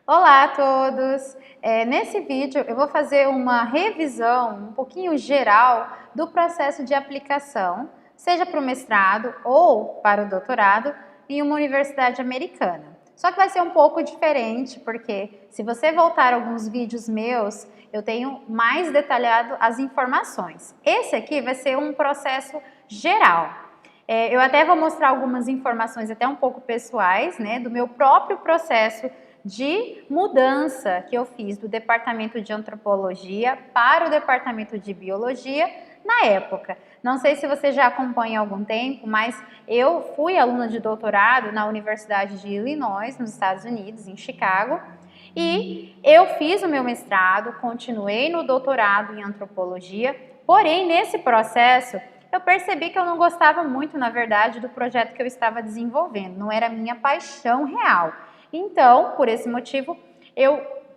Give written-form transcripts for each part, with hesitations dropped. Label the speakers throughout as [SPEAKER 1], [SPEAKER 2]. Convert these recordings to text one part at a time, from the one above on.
[SPEAKER 1] Olá a todos! Nesse vídeo eu vou fazer uma revisão um pouquinho geral do processo de aplicação, seja para o mestrado ou para o doutorado em uma universidade americana. Só que vai ser um pouco diferente, porque se você voltar alguns vídeos meus, eu tenho mais detalhado as informações. Esse aqui vai ser um processo geral. Eu até vou mostrar algumas informações até um pouco pessoais, né, do meu próprio processo de mudança que eu fiz do departamento de antropologia para o departamento de biologia na época. Não sei se você já acompanha há algum tempo, mas eu fui aluna de doutorado na Universidade de Illinois, nos Estados Unidos, em Chicago, e eu fiz o meu mestrado, continuei no doutorado em antropologia, porém nesse processo eu percebi que eu não gostava muito, na verdade, do projeto que eu estava desenvolvendo, não era a minha paixão real. Então, por esse motivo,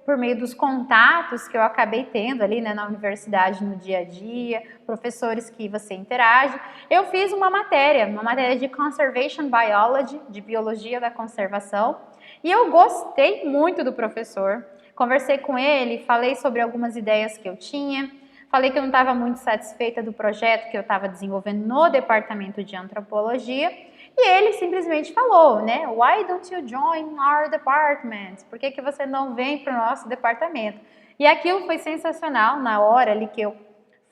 [SPEAKER 1] por meio dos contatos que eu acabei tendo ali, né, na universidade, no dia a dia, professores que você interage, eu fiz uma matéria de Conservation Biology, de Biologia da Conservação, e eu gostei muito do professor. Conversei com ele, falei sobre algumas ideias que eu tinha, falei que eu não estava muito satisfeita do projeto que eu estava desenvolvendo no departamento de antropologia, e ele simplesmente falou, né? Why don't you join our department? Por que você não vem para o nosso departamento? E aquilo foi sensacional na hora ali que eu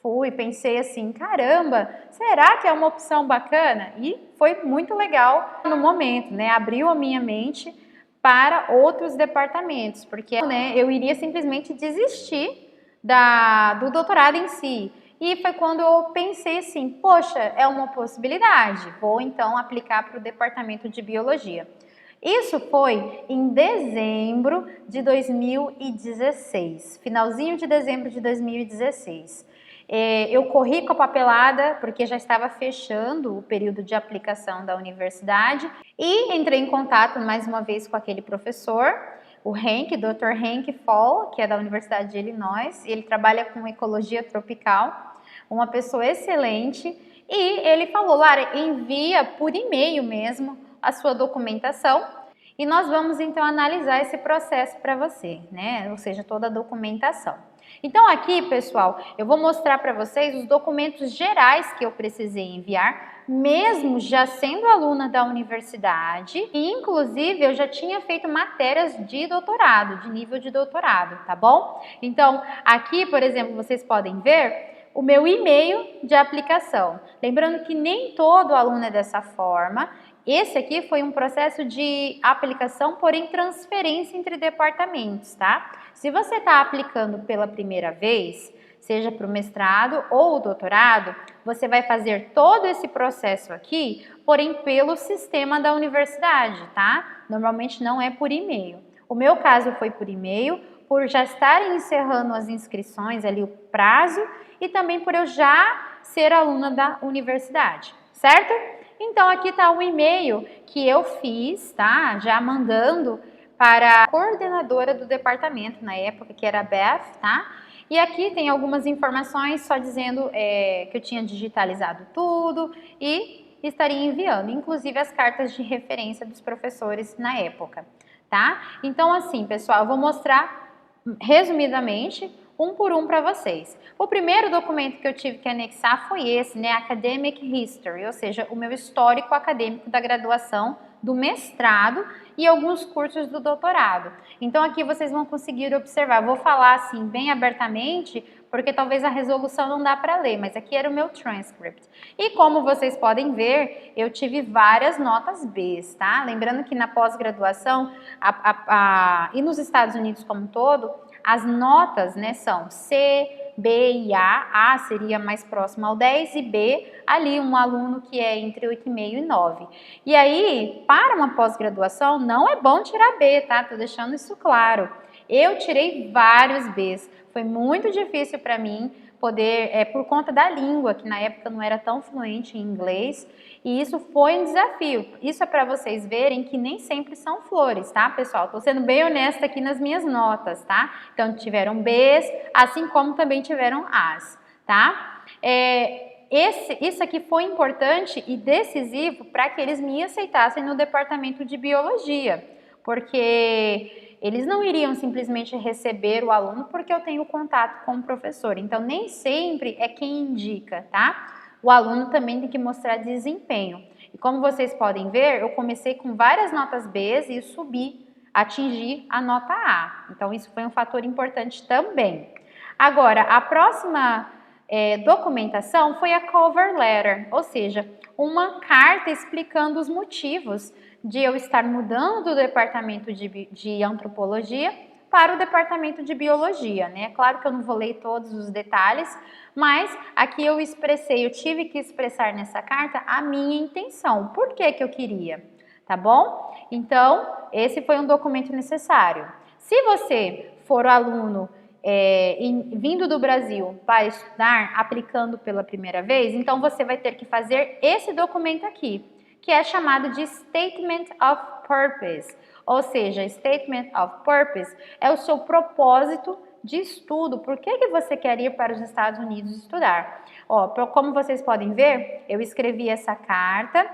[SPEAKER 1] fui, pensei assim, caramba, será que é uma opção bacana? E foi muito legal no momento, né? Abriu a minha mente para outros departamentos, porque né, eu iria simplesmente desistir do doutorado em si. E foi quando eu pensei assim, poxa, é uma possibilidade, vou então aplicar para o departamento de biologia. Isso foi em dezembro de 2016, finalzinho de dezembro de 2016. Eu corri com a papelada porque já estava fechando o período de aplicação da universidade e entrei em contato mais uma vez com aquele professor, o Henk, Dr. Henk Fall, que é da Universidade de Illinois. Ele trabalha com ecologia tropical, uma pessoa excelente, e ele falou, Lara, envia por e-mail mesmo a sua documentação e nós vamos então analisar esse processo para você, né? Ou seja, toda a documentação. Então aqui, pessoal, eu vou mostrar para vocês os documentos gerais que eu precisei enviar, mesmo já sendo aluna da universidade, e inclusive eu já tinha feito matérias de doutorado, de nível de doutorado, tá bom? Então aqui, por exemplo, vocês podem ver o meu e-mail de aplicação. Lembrando que nem todo aluno é dessa forma. Esse aqui foi um processo de aplicação, porém transferência entre departamentos, tá? Se você está aplicando pela primeira vez, seja para o mestrado ou o doutorado, você vai fazer todo esse processo aqui, porém pelo sistema da universidade, tá? Normalmente não é por e-mail. O meu caso foi por e-mail, por já estarem encerrando as inscrições ali, o prazo, e também por eu já ser aluna da universidade, certo? Então aqui está o e-mail que eu fiz, tá? Já mandando para a coordenadora do departamento na época, que era a Beth, tá? E aqui tem algumas informações só dizendo que eu tinha digitalizado tudo e estaria enviando, inclusive as cartas de referência dos professores na época, tá? Então assim, pessoal, eu vou mostrar resumidamente um por um para vocês. O primeiro documento que eu tive que anexar foi esse, né, Academic History, ou seja, o meu histórico acadêmico da graduação, do mestrado e alguns cursos do doutorado. Então aqui vocês vão conseguir observar, vou falar assim bem abertamente, porque talvez a resolução não dá para ler, mas aqui era o meu transcript. E como vocês podem ver, eu tive várias notas B, tá? Lembrando que na pós-graduação e nos Estados Unidos como um todo, as notas, né, são C, B e A. A seria mais próximo ao 10 e B, ali um aluno que é entre 8,5 e 9. E aí, para uma pós-graduação, não é bom tirar B, tá? Tô deixando isso claro. Eu tirei vários Bs. Foi muito difícil para mim poder, por conta da língua, que na época não era tão fluente em inglês, e isso foi um desafio. Isso é para vocês verem que nem sempre são flores, tá, pessoal? Tô sendo bem honesta aqui nas minhas notas, tá? Então, tiveram Bs, assim como também tiveram As, tá? Isso aqui foi importante e decisivo para que eles me aceitassem no departamento de biologia, porque Eles não iriam simplesmente receber o aluno porque eu tenho contato com o professor. Então, nem sempre é quem indica, tá? O aluno também tem que mostrar desempenho. E como vocês podem ver, eu comecei com várias notas B e subi, atingi a nota A. Então, isso foi um fator importante também. Agora, a próxima documentação foi a cover letter, ou seja, uma carta explicando os motivos de eu estar mudando do departamento de antropologia para o departamento de biologia, né? Claro que eu não vou ler todos os detalhes, mas aqui eu tive que expressar nessa carta a minha intenção, por que que eu queria, tá bom? Então, esse foi um documento necessário. Se você for aluno vindo do Brasil para estudar, aplicando pela primeira vez, então você vai ter que fazer esse documento aqui, que é chamado de Statement of Purpose. Ou seja, Statement of Purpose é o seu propósito de estudo. Por que que você quer ir para os Estados Unidos estudar? Ó, como vocês podem ver, eu escrevi essa carta.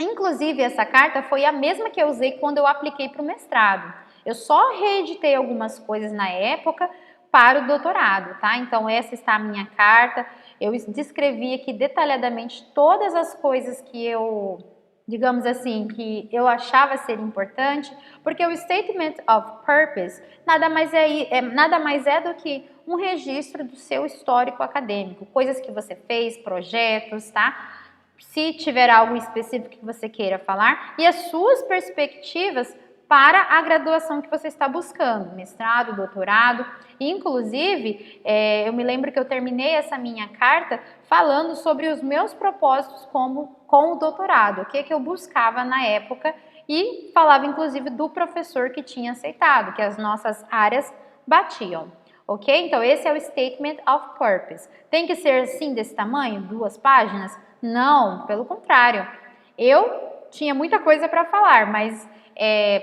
[SPEAKER 1] Inclusive, essa carta foi a mesma que eu usei quando eu apliquei para o mestrado. Eu só reeditei algumas coisas na época para o doutorado, tá? Então, essa está a minha carta. Eu descrevi aqui detalhadamente todas as coisas que eu, digamos assim, que eu achava ser importante, porque o Statement of Purpose nada mais é do que um registro do seu histórico acadêmico, coisas que você fez, projetos, tá? Se tiver algo específico que você queira falar, e as suas perspectivas para a graduação que você está buscando, mestrado, doutorado. Inclusive, eu me lembro que eu terminei essa minha carta falando sobre os meus propósitos com o doutorado, o que eu buscava na época, e falava inclusive do professor que tinha aceitado, que as nossas áreas batiam. Ok? Então, esse é o Statement of Purpose. Tem que ser assim, desse tamanho? 2 páginas? Não, pelo contrário. Eu tinha muita coisa para falar, mas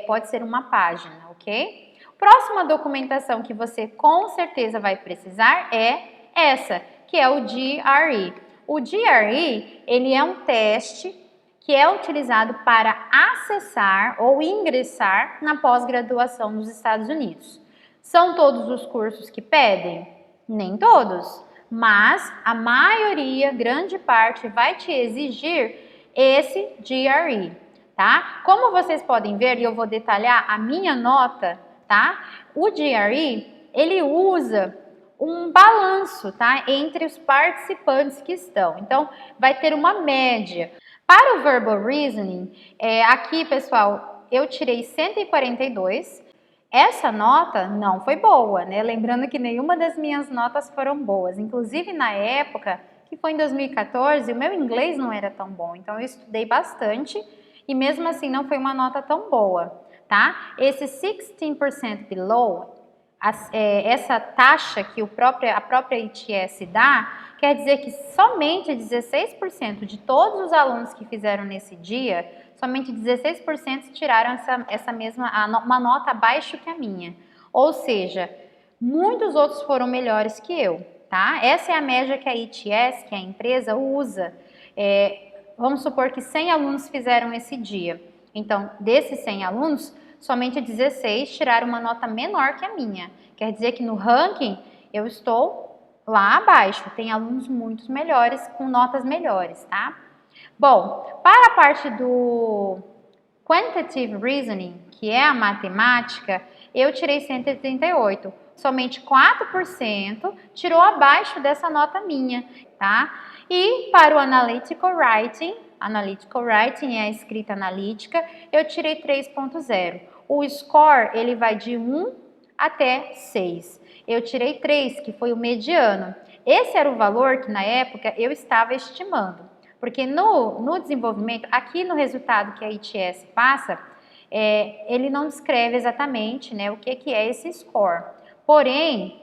[SPEAKER 1] pode ser uma página, ok? Próxima documentação que você com certeza vai precisar é essa, que é o GRE. O GRE, ele é um teste que é utilizado para acessar ou ingressar na pós-graduação nos Estados Unidos. São todos os cursos que pedem? Nem todos, mas a maioria, grande parte, vai te exigir esse GRE, tá? Como vocês podem ver, e eu vou detalhar a minha nota, tá? O GRE, ele usa um balanço, tá? Entre os participantes que estão. Então, vai ter uma média. Para o Verbal Reasoning, aqui, pessoal, eu tirei 142. Essa nota não foi boa, né? Lembrando que nenhuma das minhas notas foram boas. Inclusive, na época, que foi em 2014, o meu inglês não era tão bom. Então, eu estudei bastante e mesmo assim não foi uma nota tão boa, tá? Esse 16% below, essa taxa que a própria ITS dá, quer dizer que somente 16% de todos os alunos que fizeram nesse dia, somente 16% tiraram uma nota abaixo que a minha. Ou seja, muitos outros foram melhores que eu, tá? Essa é a média que a ITS, que a empresa, usa. Vamos supor que 100 alunos fizeram esse dia. Então, desses 100 alunos, somente 16 tiraram uma nota menor que a minha. Quer dizer que no ranking eu estou lá abaixo. Tem alunos muito melhores, com notas melhores, tá? Bom, para a parte do Quantitative Reasoning, que é a matemática, eu tirei 138. Somente 4% tirou abaixo dessa nota minha, tá? E para o Analytical Writing é a escrita analítica, eu tirei 3.0. O score, ele vai de 1 até 6. Eu tirei 3, que foi o mediano. Esse era o valor que na época eu estava estimando. Porque no desenvolvimento, aqui no resultado que a ITS passa, ele não descreve exatamente, né, o que é esse score. Porém,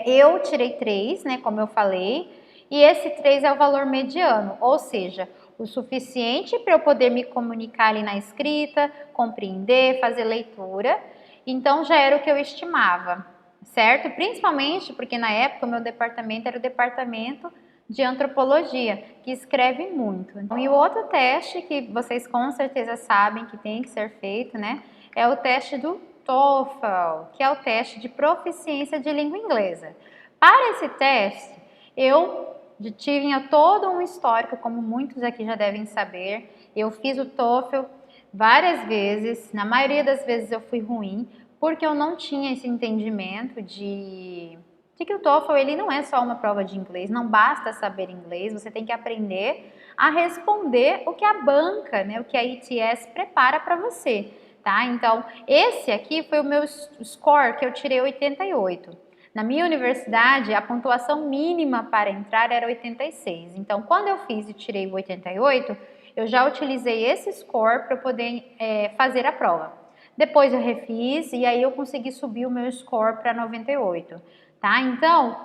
[SPEAKER 1] eu tirei 3, né, como eu falei, e esse 3 é o valor mediano, ou seja, o suficiente para eu poder me comunicar ali na escrita, compreender, fazer leitura. Então, já era o que eu estimava, certo? Principalmente porque na época o meu departamento era o departamento de antropologia, que escreve muito. E o outro teste que vocês com certeza sabem que tem que ser feito, né, é o teste do TOEFL, que é o teste de proficiência de língua inglesa. Para esse teste, eu tinha todo um histórico, como muitos aqui já devem saber. Eu fiz o TOEFL várias vezes, na maioria das vezes eu fui ruim, porque eu não tinha esse entendimento de que o TOEFL ele não é só uma prova de inglês, não basta saber inglês, você tem que aprender a responder o que a banca, né, o que a ITS prepara para você, tá? Então, esse aqui foi o meu score que eu tirei 88. Na minha universidade, a pontuação mínima para entrar era 86. Então, quando eu fiz e tirei 88, eu já utilizei esse score para poder fazer a prova. Depois eu refiz e aí eu consegui subir o meu score para 98, tá? Então,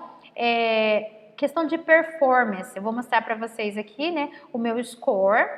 [SPEAKER 1] questão de performance, eu vou mostrar para vocês aqui, né, o meu score,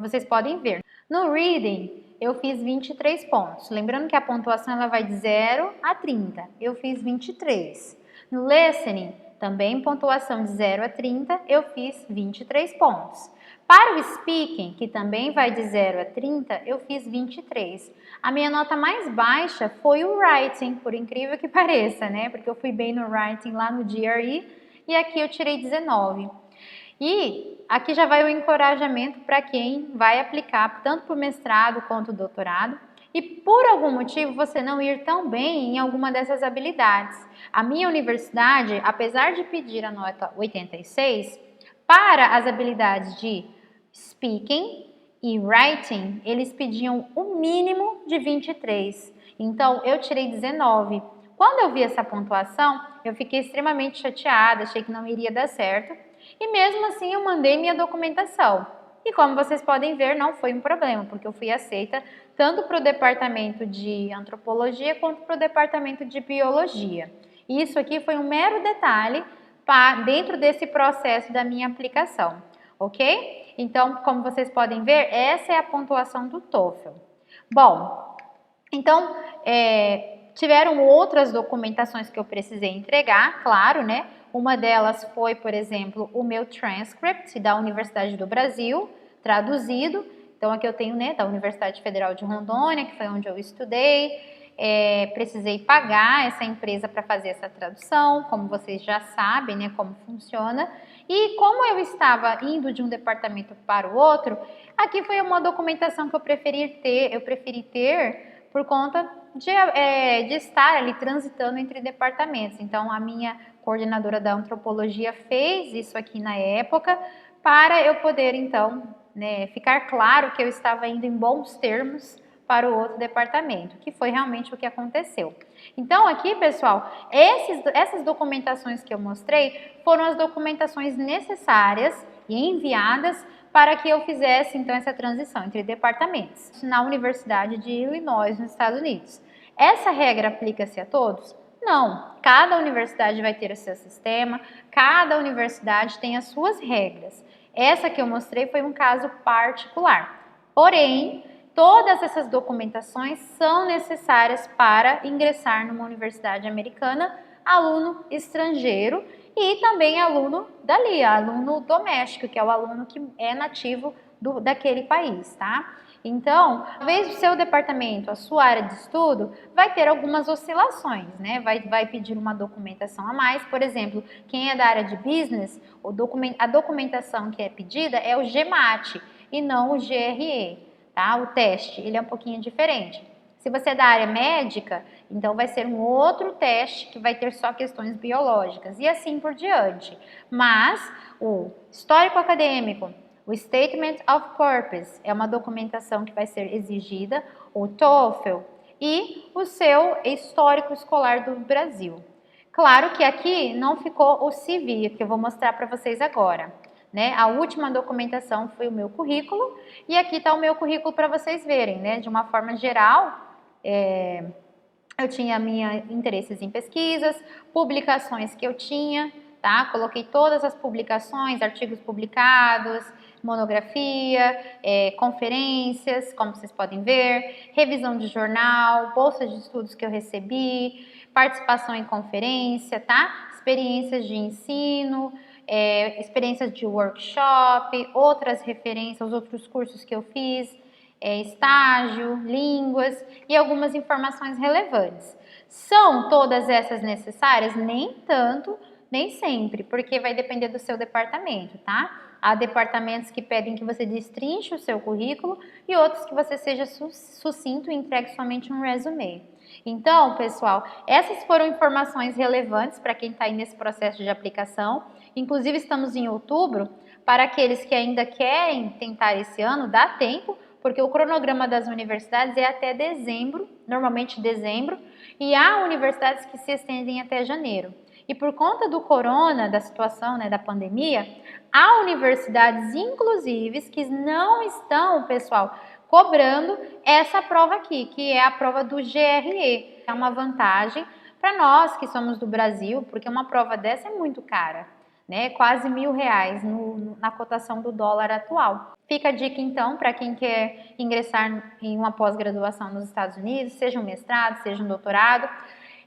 [SPEAKER 1] vocês podem ver. No reading, eu fiz 23 pontos. Lembrando que a pontuação ela vai de 0 a 30. Eu fiz 23. No listening, também pontuação de 0 a 30, eu fiz 23 pontos. Para o speaking, que também vai de 0 a 30, eu fiz 23. A minha nota mais baixa foi o writing, por incrível que pareça, né? Porque eu fui bem no writing lá no GRE e aqui eu tirei 19. E aqui já vai o encorajamento para quem vai aplicar tanto para o mestrado quanto o doutorado e por algum motivo você não ir tão bem em alguma dessas habilidades. A minha universidade, apesar de pedir a nota 86, para as habilidades de speaking e writing, eles pediam o mínimo de 23. Então, eu tirei 19. Quando eu vi essa pontuação, eu fiquei extremamente chateada, achei que não iria dar certo. E mesmo assim, eu mandei minha documentação. E como vocês podem ver, não foi um problema, porque eu fui aceita tanto para o departamento de antropologia quanto para o departamento de biologia. E isso aqui foi um mero detalhe dentro desse processo da minha aplicação, ok? Então, como vocês podem ver, essa é a pontuação do TOEFL. Bom, então, tiveram outras documentações que eu precisei entregar, claro, né? Uma delas foi, por exemplo, o meu transcript da Universidade do Brasil, traduzido. Então, aqui eu tenho, né, da Universidade Federal de Rondônia, que foi onde eu estudei. Precisei pagar essa empresa para fazer essa tradução, como vocês já sabem, né, como funciona. E como eu estava indo de um departamento para o outro, aqui foi uma documentação que eu preferi ter por conta de estar ali transitando entre departamentos. Então, a minha coordenadora da antropologia fez isso aqui na época para eu poder, então, né, ficar claro que eu estava indo em bons termos para o outro departamento, que foi realmente o que aconteceu. Então, aqui, pessoal, essas documentações que eu mostrei foram as documentações necessárias e enviadas para que eu fizesse, então, essa transição entre departamentos na Universidade de Illinois, nos Estados Unidos. Essa regra aplica-se a todos? Não. Cada universidade vai ter o seu sistema, cada universidade tem as suas regras. Essa que eu mostrei foi um caso particular. Porém, todas essas documentações são necessárias para ingressar numa universidade americana, aluno estrangeiro e também aluno dali, aluno doméstico, que é o aluno que é nativo daquele país, tá? Então, talvez o seu departamento, a sua área de estudo, vai ter algumas oscilações, né? Vai pedir uma documentação a mais. Por exemplo, quem é da área de business, a documentação que é pedida é o GMAT e não o GRE, tá? O teste, ele é um pouquinho diferente. Se você é da área médica, então vai ser um outro teste que vai ter só questões biológicas e assim por diante. Mas o histórico acadêmico, o Statement of Purpose é uma documentação que vai ser exigida, o TOEFL e o seu histórico escolar do Brasil. Claro que aqui não ficou o CV, que eu vou mostrar para vocês agora. Né? A última documentação foi o meu currículo e aqui está o meu currículo para vocês verem, né? De uma forma geral, eu tinha meus interesses em pesquisas, publicações que eu tinha, tá? Coloquei todas as publicações, artigos publicados, monografia, conferências, como vocês podem ver, revisão de jornal, bolsa de estudos que eu recebi, participação em conferência, tá? Experiências de ensino, experiências de workshop, outras referências, os outros cursos que eu fiz, estágio, línguas e algumas informações relevantes. São todas essas necessárias? Nem tanto, nem sempre, porque vai depender do seu departamento, tá? Há departamentos que pedem que você destrinche o seu currículo e outros que você seja sucinto e entregue somente um resumê. Então, pessoal, essas foram informações relevantes para quem está aí nesse processo de aplicação. Inclusive, estamos em outubro. Para aqueles que ainda querem tentar esse ano, dá tempo, porque o cronograma das universidades é até dezembro, normalmente dezembro, e há universidades que se estendem até janeiro. E por conta do corona, da situação, né, da pandemia, há universidades, inclusive, que não estão, pessoal, cobrando essa prova aqui, que é a prova do GRE. É uma vantagem para nós que somos do Brasil, porque uma prova dessa é muito cara, né? Quase R$ 1.000 na cotação do dólar atual. Fica a dica então para quem quer ingressar em uma pós-graduação nos Estados Unidos, seja um mestrado, seja um doutorado.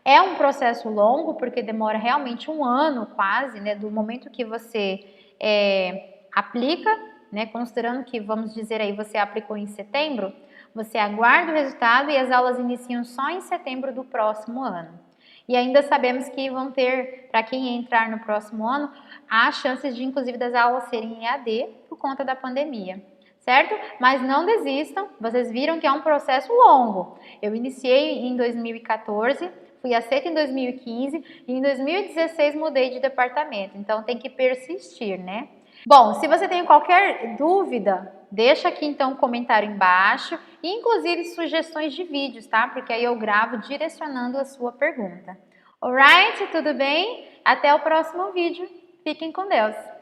[SPEAKER 1] É um processo longo, porque demora realmente um ano quase, né, do momento que você aplica, né, considerando que, vamos dizer aí, você aplicou em setembro, você aguarda o resultado e as aulas iniciam só em setembro do próximo ano. E ainda sabemos que vão ter, para quem entrar no próximo ano, há chances de, inclusive, das aulas serem em EAD por conta da pandemia, certo? Mas não desistam, vocês viram que é um processo longo. Eu iniciei em 2014, fui aceita em 2015 e em 2016 mudei de departamento, então tem que persistir, né? Bom, se você tem qualquer dúvida, deixa aqui então um comentário embaixo e inclusive sugestões de vídeos, tá? Porque aí eu gravo direcionando a sua pergunta. Alright? Tudo bem? Até o próximo vídeo. Fiquem com Deus!